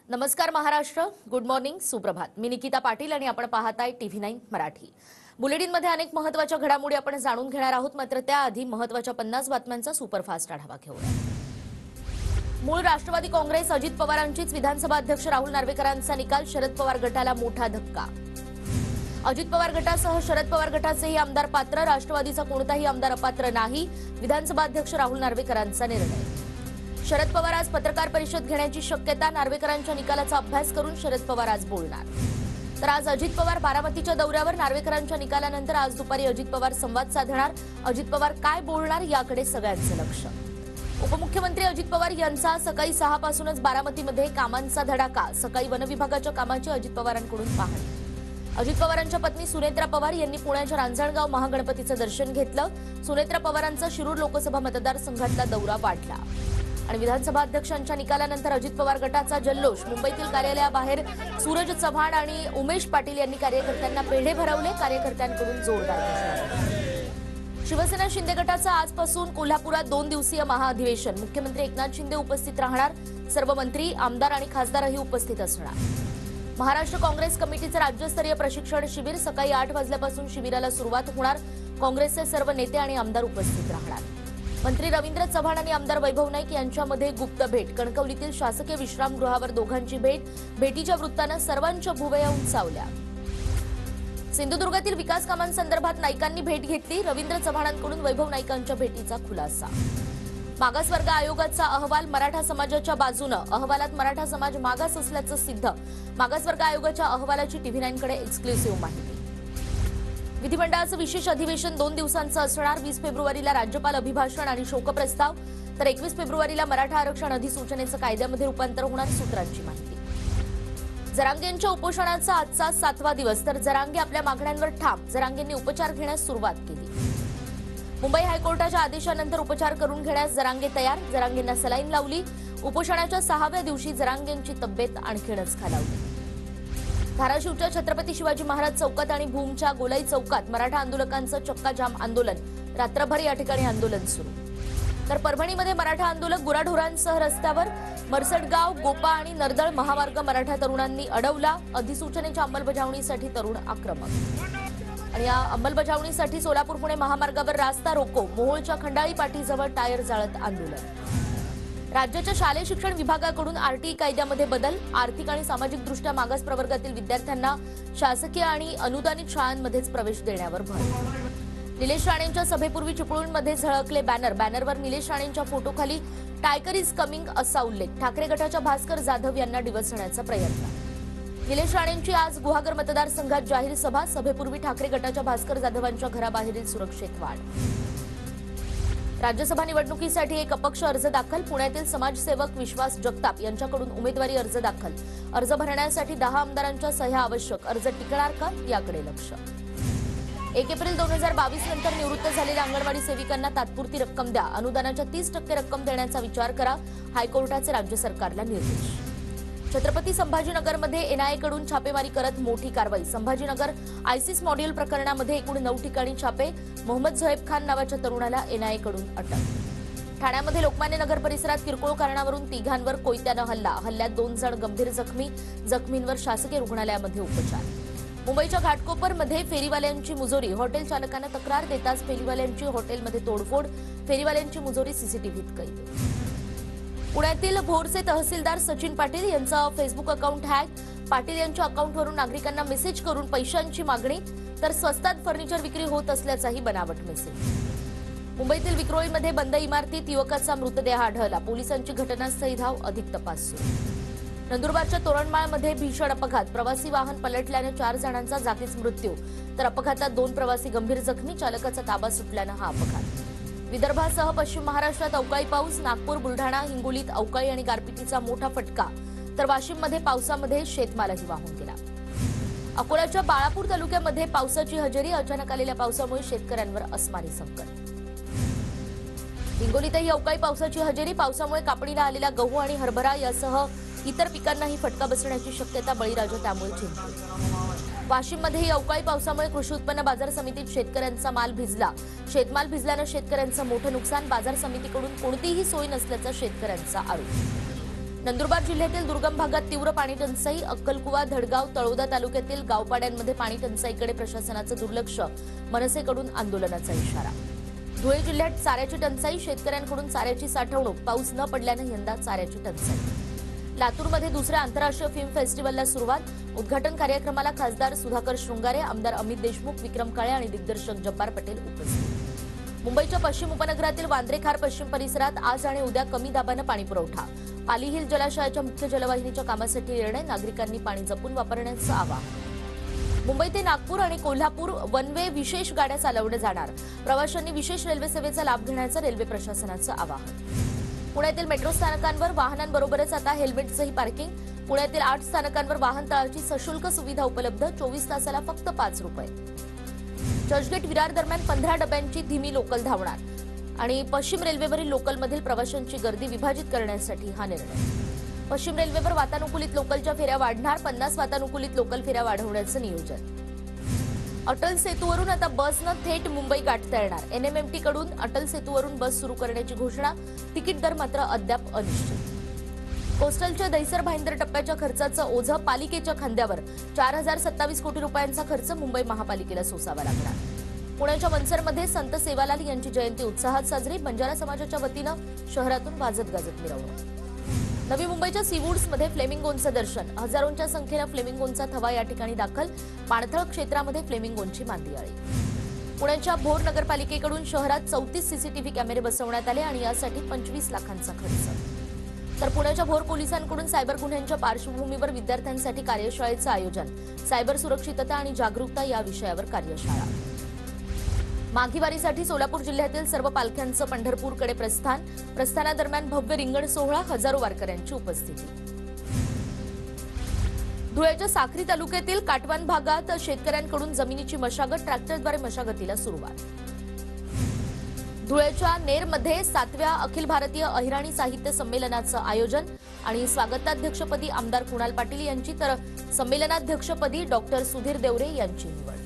नमस्कार Maharashtra, good morning, सुप्रभात. मी निकिता पाटील आणि आपण पाहताय TV9 मराठी. बुलेटिनमध्ये अनेक महत्त्वाच्या घडामोडी आपण जाणून घेणार आहोत. मात्र त्याआधी महत्त्वाच्या 50 बातम्यांचा सुपरफास्ट आढावा घेऊया. मूळ राष्ट्रवादी काँग्रेस अजित पवारांचीच विधानसभा अध्यक्ष राहुल नार्वेकरांचा निकाल, शरद पवार गटाला मोठा धक्का. अजित पवार गटासह शरद पवार गटाचेही आमदार पात्र, राष्ट्रवादीचा कोणताही आमदार अपात्र नाही, विधानसभा अध्यक्ष राहुल नार्वेकरांचा निर्णय. शरद पवार आज पत्रकार परिषद घेण्याची शक्यता, नार्वेकरांच्या निकालाचा अभ्यास करून शरद पवार आज बोलणार. तर आज अजित पवार बारामतीच्या दौऱ्यावर, नार्वेकरांच्या निकालानंतर आज दुपारी अजित पवार संवाद साधणार. अजित पवार काय बोलणार याकडे सगळ्यांचं लक्ष. उपमुख्यमंत्री अजित पवार यांचा सकाळी 6 पासूनच बारामतीमध्ये कामांचा धडाका, सकाळी वनविभागाच्या कामाची अजित पवारांकडून पाहणी. अजित पवारांच्या पत्नी सुनेत्रा पवार यांनी पुण्याच्या रांजणगाव महागणपतीचं दर्शन घेतलं. सुनेत्रा पवारांचा शिरूर लोकसभा मतदारसंघातला दौरा वाढला. आणि विधानसभा अध्यक्षांच्या निकालानंतर अजित पवार गटाचा जल्लोष, मुंबईतील कार्यालयाबाहेर सूरज चव्हाण आणि उमेश पाटील यांनी कार्यकर्त्यांना पेढे भरवले. कार्यकर्त्यांकडून जोरदार घोषणा. शिवसेना शिंदे गटाचा आजपासून कोल्हापुरात 2 दिवसीय महाअधिवेशन, मुख्यमंत्री एकनाथ शिंदे उपस्थित राहणार. सर्व मंत्री, आमदार आणि खासदारही उपस्थित असणार. महाराष्ट्र काँग्रेस कमिटीचे राज्यस्तरीय प्रशिक्षण शिबिर, सकाळी 8 वाजल्यापासून शिबिराला सुरुवात होणार. काँग्रेसचे सर्व नेते आणि आमदार उपस्थित राहणार. मंत्री रवींद्र चव्हाण आणि आमदार वैभव नाईक यांच्यामध्ये गुप्त भेट, कणकवलीतील शासकीय विश्रामगृहावर दोघांची भेट. भेटीच्या वृत्तानं सर्वांच्या भुवया उंचावल्या. सिंधुदुर्गातील विकास कामांसंदर्भात नाईकांनी भेट घेतली. रवींद्र चव्हाणांकडून वैभव नाईकांच्या भेटीचा खुलासा. मागासवर्ग आयोगाचा अहवाल मराठा समाजाच्या बाजूनं, अहवालात मराठा समाज मागास असल्याचं सिद्ध. मागासवर्ग आयोगाच्या अहवालाची TV9 कडे एक्सक्लुसिव्ह माहिती. विधिमंडळाचं विशेष अधिवेशन 2 दिवसांचं असणार. 20 फेब्रुवारीला राज्यपाल अभिभाषण आणि शोकप्रस्ताव, तर 21 फेब्रुवारीला मराठा आरक्षण अधिसूचनेचं कायद्यामध्ये रूपांतर होणार. सूत्रांची माहिती. जरांगेंच्या उपोषणाचा आजचा 7वा दिवस, तर जरांगे आपल्या मागण्यांवर ठाम. जरांगेंनी उपचार घेण्यास सुरुवात केली. मुंबई हायकोर्टाच्या आदेशानंतर उपचार करून घेण्यास जरांगे तयार. जरांगेंना सलाईन लावली. उपोषणाच्या 6व्या दिवशी जरांगेंची तब्येत आणखीनच खालावली. धाराशिवच्या छत्रपती शिवाजी महाराज चौकात आणि भूमच्या गोलाई चौकात मराठा आंदोलकांचं चक्काजाम आंदोलन, रात्रभर या ठिकाणी आंदोलन सुरू. तर परभणीमध्ये मराठा आंदोलक गुराढोरांसह रस्त्यावर. मरसटगाव, गोपा आणि नरदळ महामार्ग मराठा तरुणांनी अडवला. अधिसूचनेच्या अंमलबजावणीसाठी तरुण आक्रमक. आणि या अंमलबजावणीसाठी सोलापूर पुणे महामार्गावर रास्ता रोको, मोहोळच्या खंडाळी पाटीजवळ टायर जाळत आंदोलन. राज्याच्या शालेय शिक्षण विभागाकडून RTI कायद्यामध्ये बदल, आर्थिक आणि सामाजिकदृष्ट्या मागास प्रवर्गातील विद्यार्थ्यांना शासकीय आणि अनुदानित शाळांमध्येच प्रवेश देण्यावर भर. निलेश राणेंच्या सभेपूर्वी चिपळूणमध्ये झळकले बॅनर, बॅनरवर निलेश राणेंच्या फोटोखाली टायगर इज कमिंग असा उल्लेख. ठाकरे गटाच्या भास्कर जाधव यांना डिवचण्याचा प्रयत्न. निलेश राणेंची आज गुहागर मतदारसंघात जाहीर सभा, सभेपूर्वी ठाकरे गटाच्या भास्कर जाधवांच्या घराबाहेरील सुरक्षेत वाढ. राज्यसभा निवडणुकीसाठी एक अपक्ष अर्ज दाखल, पुण्यातील समाजसेवक विश्वास जगताप यांच्याकडून उमेदवारी अर्ज दाखल. अर्ज भरण्यासाठी 10 आमदारांच्या सह्या आवश्यक. अर्ज टिकणार का याकडे लक्ष. 1 एप्रिल 2022 नंतर निवृत्त झालेल्या अंगणवाडी सेविकांना तात्पुरती रक्कम द्या. अनुदानाच्या 30% रक्कम देण्याचा विचार करा. हायकोर्टाचे राज्य सरकारला निर्देश. छत्रपती संभाजीनगरमध्ये NIA कडून छापेमारी करत मोठी कारवाई. संभाजीनगर ISIS मॉड्यूल प्रकरणामध्ये एकूण 9 ठिकाणी छापे. मोहम्मद झोएब खान नावाच्या तरुणाला NIA कडून अटक. ठाण्यामध्ये लोकमान्य नगर परिसरात किरकोळ कारणावरून 3घांवर कोयत्यानं हल्ला. हल्ल्यात 2 जण गंभीर जखमी. जखमींवर शासकीय रुग्णालयामध्ये उपचार. मुंबईच्या घाटकोपरमध्ये फेरीवाल्यांची मुजोरी. हॉटेल चालकांना तक्रार देताच फेरीवाल्यांची हॉटेलमध्ये तोडफोड. फेरीवाल्यांची मुजोरी CCTVत कैद. पुण्यातील भोरचे तहसीलदार सचिन पाटील यांचं फेसबुक अकाउंट हॅक. पाटील यांच्या अकाउंटवरून नागरिकांना मेसेज करून पैशांची मागणी, तर स्वस्तात फर्निचर विक्री होत असल्याचाही बनावट मेसेज. मुंबईतील विक्रोळीमध्ये बंद इमारतीत युवकाचा मृतदेह आढळला. पोलिसांची घटनास्थळी धाव, अधिक तपास सुरू. नंदुरबारच्या तोरणमाळमध्ये भीषण अपघात. प्रवासी वाहन पलटल्याने 4 जणांचा जागीच मृत्यू, तर अपघातात 2 प्रवासी गंभीर जखमी. चालकाचा ताबा सुटल्यानं हा अपघात. विदर्भासह पश्चिम महाराष्ट्रात अवकाळी पाऊस. नागपूर, बुलढाणा, हिंगोलीत अवकाळी आणि गारपिटीचा मोठा फटका, तर वाशिममध्ये पावसामध्ये शेतमालही वाहून गेला. अकोल्याच्या बाळापूर तालुक्यामध्ये पावसाची हजेरी. अचानक आलेल्या पावसामुळे शेतकऱ्यांवर अस्मानी संकट. हिंगोलीतही अवकाळी पावसाची हजेरी. पावसामुळे कापणीला आलेला गहू आणि हरभरा यासह इतर पिकांनाही फटका बसण्याची शक्यता. बळीराजा त्यामुळे चिंतित. वाशिममध्येही अवकाळी पावसामुळे कृषी उत्पन्न बाजार समितीत शेतकऱ्यांचा माल भिजला. शेतमाल भिजल्यानं शेतकऱ्यांचं मोठं नुकसान. बाजार समितीकडून कोणतीही सोय नसल्याचा शेतकऱ्यांचा आरोप. नंदुरबार जिल्ह्यातील दुर्गम भागात तीव्र पाणी टंचाई, अक्कलकुवा, धडगाव, तळोदा तालुक्यातील गावपाड्यांमध्ये पाणी टंचाईकडे प्रशासनाचं दुर्लक्ष, मनसेकडून आंदोलनाचा इशारा. धुळे जिल्ह्यात चाऱ्याची टंचाई, शेतकऱ्यांकडून चाऱ्याची साठवणूक, पाऊस न पडल्याने यंदा चाऱ्याची टंचाई. लातूरमध्ये दुसऱ्या आंतरराष्ट्रीय फिल्म फेस्टिव्हलला सुरुवात. उद्घाटन कार्यक्रमाला खासदार सुधाकर शृंगारे, आमदार अमित देशमुख, विक्रम काळे आणि दिग्दर्शक जब्बार पटेल उपस्थित. मुंबईच्या पश्चिम उपनगरातील वांद्रे-खार पश्चिम परिसरात आज आणि उद्या कमी दाबानं पाणीपुरवठा. पाली हिल जलाशयाच्या मुख्य जलवाहिनीच्या कामासाठी निर्णय, नागरिकांनी पाणी जपून वापरण्याचं आवाहन. मुंबई ते नागपूर आणि कोल्हापूर वन वे विशेष गाड्या चालवल्या जाणार. प्रवाशांनी विशेष रेल्वे सेवेचा लाभ घेण्याचं रेल्वे प्रशासनाचं आवाहन. पुण्यातील मेट्रो स्थानकांवर वाहनांबरोबरच आता हेल्मेटचंही पार्किंग. पुण्यातील 8 स्थानकांवर वाहन तळाची सशुल्क सुविधा उपलब्ध. 24 तासाला फक्त 5 रुपये. चर्चगेट विरार दरम्यान 15 डब्यांची धीमी लोकल धावणार. आणि पश्चिम रेल्वेवरील लोकलमधील प्रवाशांची गर्दी विभाजित करण्यासाठी हा निर्णय. पश्चिम रेल्वेवर वातानुकूलित लोकलच्या फेऱ्या वाढणार. 50 वातानुकूलित लोकल फेऱ्या वाढवण्याचं नियोजन. अटल सेतूवरून आता बसनं थेट मुंबई गाठता येणार. NMMT कडून अटल सेतूवरून बस सुरू करण्याची घोषणा. तिकीट दर मात्र अद्याप अनिश्चित. कोस्टलच्या दहिसर भाईंदर टप्प्याच्या खर्चाचं ओझं पालिकेच्या खांद्यावर. 4027 कोटी रुपयांचा खर्च मुंबई महापालिकेला सोसावा लागणार. पुण्याच्या मनसरमध्ये संत सेवालाल यांची जयंती उत्साहात साजरी. बंजारा समाजाच्या वतीनं शहरातून वाजत गाजत मिरवणूक. नवी मुंबईच्या सीवूड्समध्ये फ्लेमिंगोंचं दर्शन. हजारोंच्या संख्येनं फ्लेमिंगोंचा थवा या ठिकाणी दाखल. पाणथळ क्षेत्रामध्ये फ्लेमिंगोंची मांदियाळी. पुण्याच्या भोर नगरपालिकेकडून शहरात 34 सीसीटीव्ही कॅमेरे बसवण्यात आले आणि यासाठी 25 लाखांचा खर्च. तर पुण्याच्या भोर पोलिसांकडून सायबर गुन्ह्यांच्या पार्श्वभूमीवर विद्यार्थ्यांसाठी कार्यशाळेचं आयोजन. सायबर सुरक्षितता आणि जागरूकता या विषयावर कार्यशाळा. माघीवारीसाठी सोलापूर जिल्ह्यातील सर्व पालख्यांचं पंढरपूरकडे प्रस्थान. प्रस्थानादरम्यान भव्य रिंगण सोहळा, हजारो वारकऱ्यांची उपस्थिती. धुळ्याच्या साक्री तालुक्यातील काटवान भागात शेतकऱ्यांकडून जमिनीची मशागत. ट्रॅक्टरद्वारे मशागतीला सुरुवात. धुळ्याच्या नेरमध्ये 7व्या अखिल भारतीय अहिराणी साहित्य संमेलनाचं आयोजन आणि स्वागताध्यक्षपदी आमदार कुणाल पाटील यांची तर संमेलनाध्यक्षपदी डॉक्टर सुधीर देवरे यांची निवड.